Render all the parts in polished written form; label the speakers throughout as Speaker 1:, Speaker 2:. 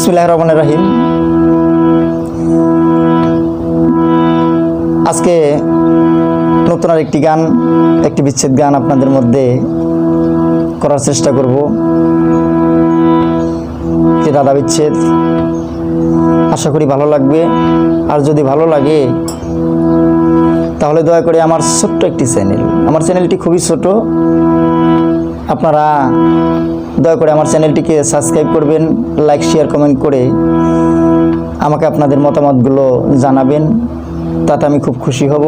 Speaker 1: বিসমিল্লাহির রহমানির রহিম। আজকে নতুন আরেকটি গান, একটি বিচ্ছেদ গান আপনাদের মধ্যে করার চেষ্টা করব। যে দাদা বিচ্ছেদ, আশা করি ভালো লাগবে। আর যদি ভালো লাগে তাহলে দয়া করে আমার ছোট্ট একটি চ্যানেল, আমার চ্যানেলটি খুবই ছোট, আপনারা দয়া করে আমার চ্যানেলটিকে সাবস্ক্রাইব করবেন, লাইক শেয়ার কমেন্ট করে আমাকে আপনাদের মতামতগুলো জানাবেন, তাতে আমি খুব খুশি হব।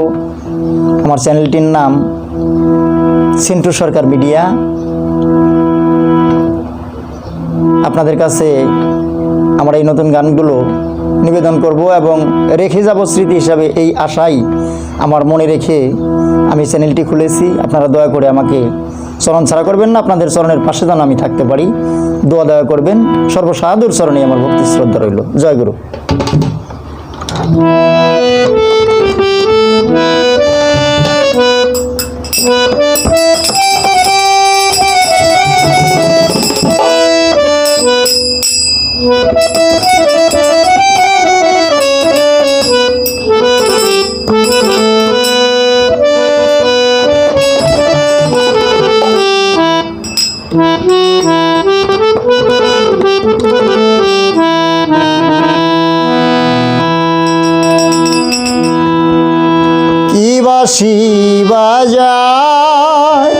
Speaker 1: আমার চ্যানেলটির নাম সিন্টু সরকার মিডিয়া। আপনাদের কাছে আমার এই নতুন গানগুলো নিবেদন করব এবং রেখে যাব স্মৃতি হিসাবে, এই আশাই আমার মনে রেখে আমি চ্যানেলটি খুলেছি। আপনারা দয়া করে আমাকে চরণ ছাড়া করবেন না, আপনাদের চরণের পাশে যেন আমি থাকতে পারি, দোয়া দয়া করবেন। সর্বসাধুর চরণে আমার ভক্তি শ্রদ্ধা রইল। জয় গুরু। কি বাঁশি বাজায়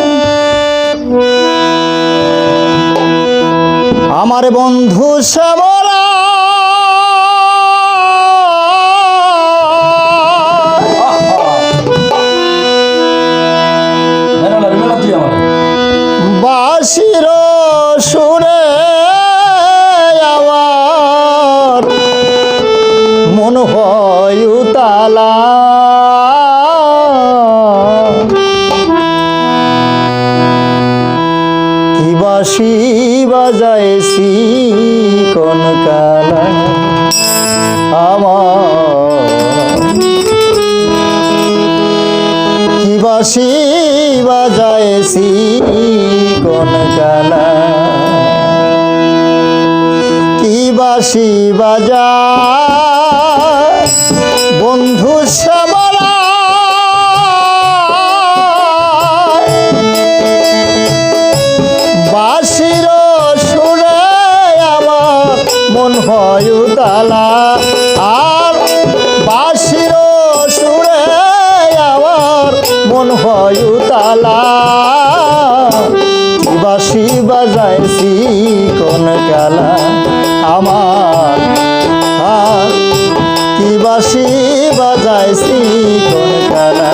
Speaker 1: আমার বন্ধু শ্যামলা, বাঁশির সুরে আমার মন হয় উতালা। কি বাঁশি বাজাইছি কোন কালা আমার, কি বাঁশি বাজাইছি কোন কালা, কি বাঁশি বাজা বন্ধু শ্যামলা, বাঁশির সুরে আমার মন হয় উতালা। আর বাঁশির সুরে আমার মন হয় উতালা, কি বাঁশি বাজাইছি কোন কালা আমার, আর কি বাঁশি বাজাইছি কোন কালা।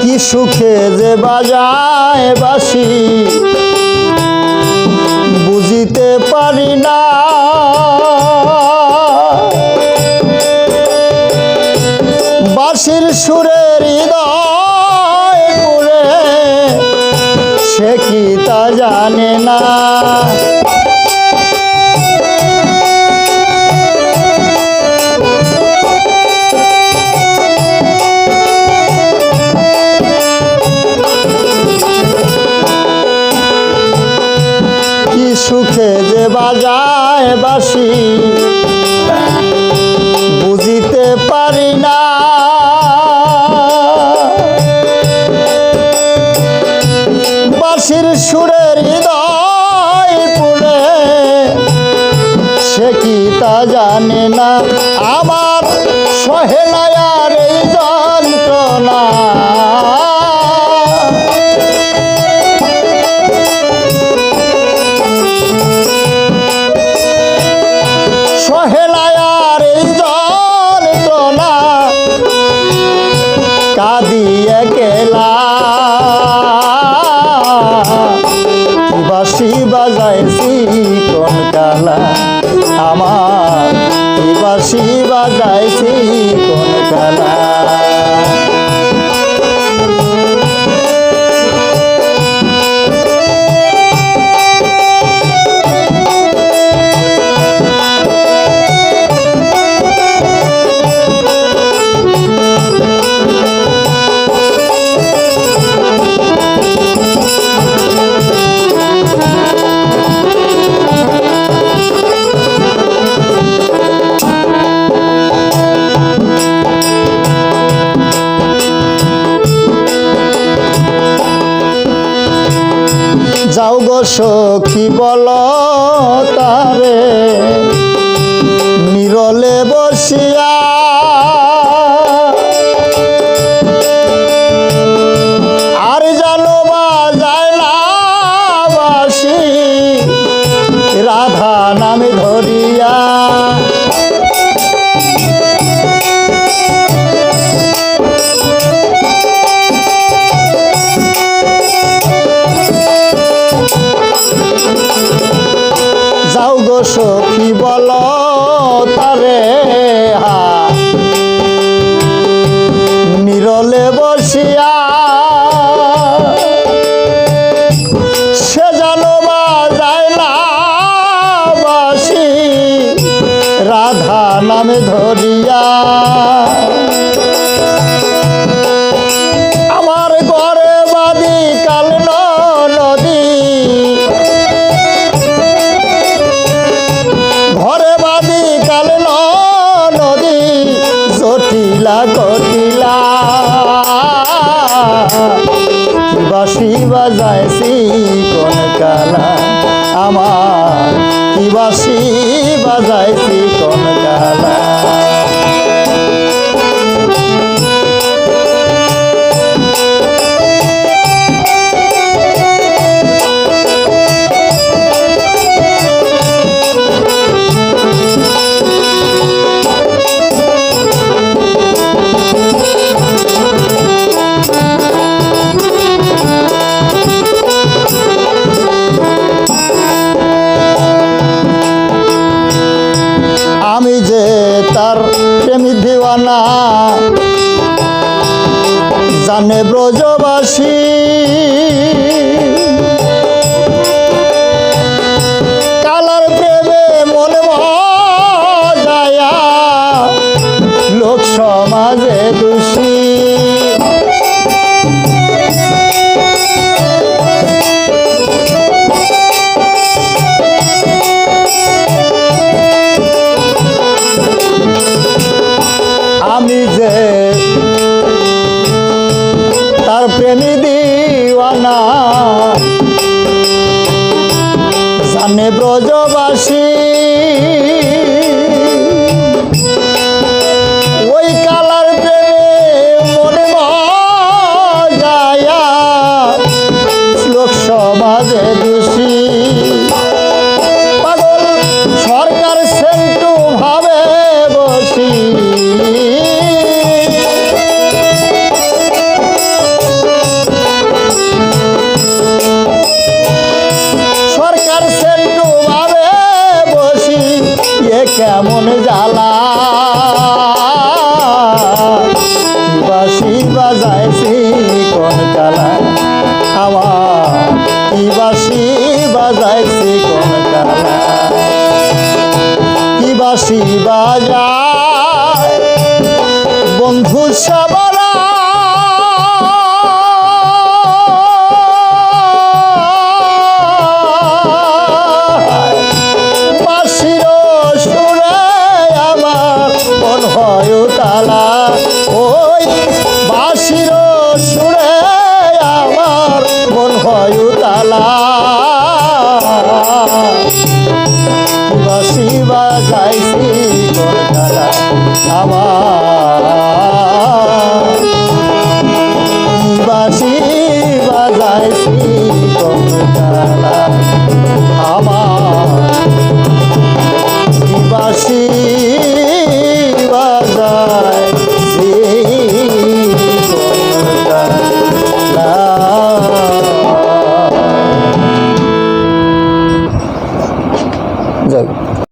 Speaker 1: কি সুখে যে বাজায় বাঁশি বুঝিতে পারি না, বাঁশির সুরের হৃদয় পুরে সে কি তা জানে না। সুখে যে বাজায় বাঁশি বুঝিতে পারি না, বাঁশির সুরের হৃদয় পুরে সে কি তা জানে না। আমার সহে না আর এই যন্ত্রণা, সহেলায়ার এই যন্ত্রণা, কাঁদি একলা, কি বাঁশি বাজাইছি কোন কালা আমার, কি বাঁশি বাজাইছি কোন কালা। যাও গো সখী বল তারে নিরলে বসিয়া, আর জানো বাজায় না বাঁশি রাধা নামে ধরিয়া। যাও গো সখী বল তারে নিরলে বসিয়া, সে জানো বাজায় না বাঁশি রাধা নামে ধরিয়া। আমার ঘরে বাদি কাল নদী, ঘরে বাদি কাল নদী জটিলা কটিলা। কি বাঁশি বাজাইছি কোন কালা, আমার কি বাঁশি বাজাইছি কোন কালা। আমি যে তার প্রেমী দিওয়ানা, জানে ব্রজবাসী। কালার প্রেমে মন মজায়া, লোক সমাজে দোষী। আমি যে তার প্রেমী দিওয়ানা, জানে ব্রজবাসী। ওই কালার প্রেমে মনে মজায়া, লোক সমাজে দোষী। পাগল সরকার সেন্টু ভাবে বসি, সরকার সেন্টু ভাবে বসি। এ কেমন জ্বালা, কি বাঁশি বাজাইছি কোন কালা, আমার কি বাঁশি বাজাইছি কোন কালা। কি বাঁশি বাজায় বন্ধু সবরা, বাঁশির সুরে আমার মন হয় তালা। ওই বাঁশির সুরে আমার মন হয় তালা। বাঁশি বাজাইছি কোন কালা, আমার বাঁশি বাজাইছি কোন কালা, আমার বাঁশি বাজাইছি কোন কালা। যাক।